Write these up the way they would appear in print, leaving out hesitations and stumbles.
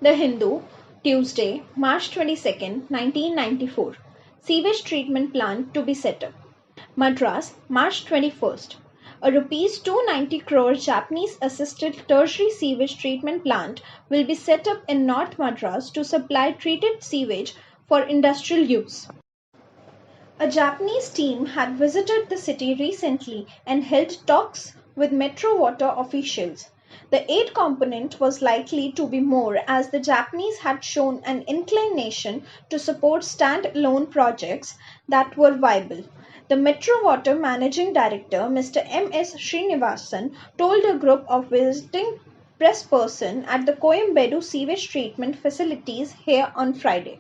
The Hindu, Tuesday, March 22nd, 1994. Sewage treatment plant to be set up. Madras, March 21st. A Rs 290 crore Japanese-assisted tertiary sewage treatment plant will be set up in North Madras to supply treated sewage for industrial use. A Japanese team had visited the city recently and held talks with Metro Water officials. The aid component was likely to be more as the Japanese had shown an inclination to support stand-alone projects that were viable. The Metro Water Managing Director, Mr. M.S. Srinivasan, told a group of visiting press persons at the Coimbatore sewage treatment facilities here on Friday.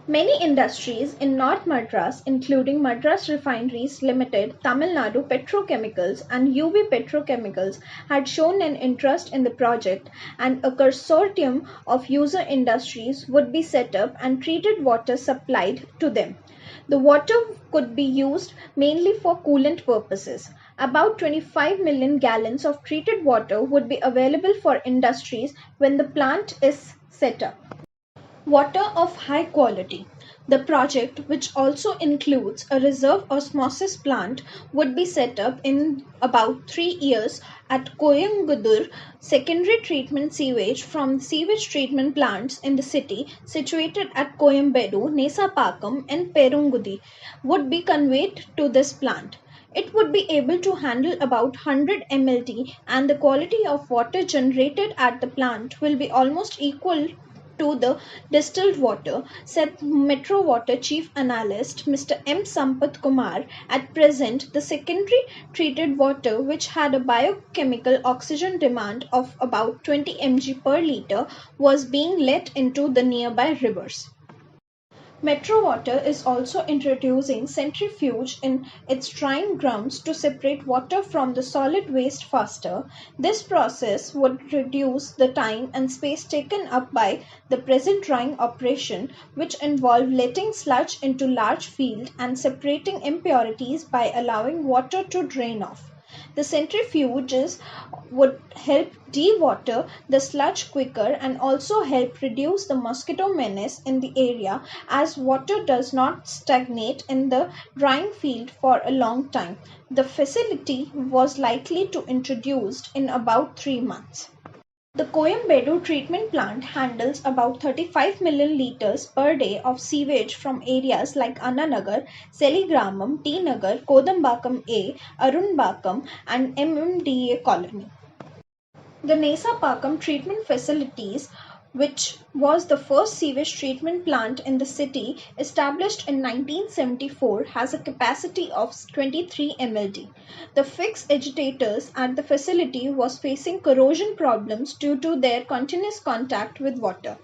Many industries in North Madras, including Madras Refineries Limited, Tamil Nadu Petrochemicals, and UV Petrochemicals, had shown an interest in the project, and a consortium of user industries would be set up and treated water supplied to them. The water could be used mainly for coolant purposes. About 25 million gallons of treated water would be available for industries when the plant is set up. Water of high quality. The project, which also includes a reserve osmosis plant, would be set up in about 3 years at Coimbatore secondary treatment sewage from sewage treatment plants in the city situated at Coimbatore, Nesapakam and Perungudi would be conveyed to this plant. It would be able to handle about 100 mlt and the quality of water generated at the plant will be almost equal to the distilled water, said Metro Water Chief Analyst Mr. M. Sampath Kumar. At present, the secondary treated water, which had a biochemical oxygen demand of about 20 mg per litre, was being let into the nearby rivers. Metro Water is also introducing centrifuge in its drying drums to separate water from the solid waste faster. This process would reduce the time and space taken up by the present drying operation, which involve letting sludge into large field and separating impurities by allowing water to drain off. The centrifuges would help dewater the sludge quicker and also help reduce the mosquito menace in the area as water does not stagnate in the drying field for a long time. The facility was likely to introduced in about 3 months. The Coimbatore treatment plant handles about 35 million litres per day of sewage from areas like Annanagar, Seligramam, T Nagar, Kodambakam A, Arunbakam and MMDA colony. The Nesapakam treatment facilities, which was the first sewage treatment plant in the city established in 1974, has a capacity of 23 mld. The fixed agitators at the facility was facing corrosion problems due to their continuous contact with water.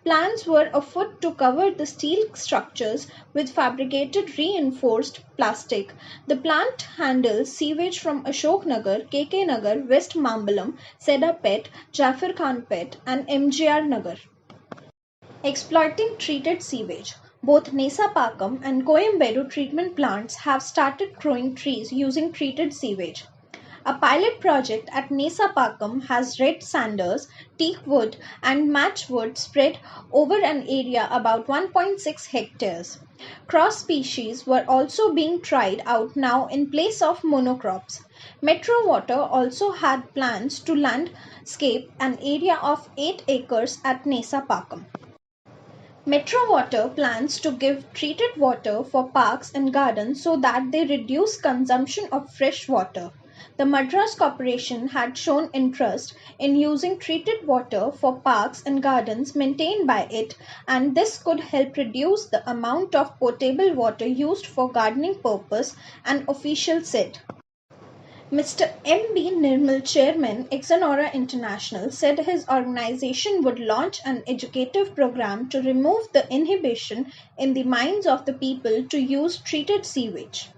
Plans were afoot to cover the steel structures with fabricated reinforced plastic. The plant handles sewage from Ashok Nagar, KK Nagar, West Mambalam, Seda Pet, Jafar Khan Pet and MGR Nagar. Exploiting treated sewage. Both Nesapakam and Coimbatore treatment plants have started growing trees using treated sewage. A pilot project at Nesapakam has red sanders, teak wood and match wood spread over an area about 1.6 hectares. Cross species were also being tried out now in place of monocrops. Metro Water also had plans to landscape an area of 8 acres at Nesapakam. Metro Water plans to give treated water for parks and gardens so that they reduce consumption of fresh water. The Madras Corporation had shown interest in using treated water for parks and gardens maintained by it, and this could help reduce the amount of potable water used for gardening purpose, an official said. Mr. M. B. Nirmal, Chairman, ExNoRa International, said his organization would launch an educative program to remove the inhibition in the minds of the people to use treated sewage.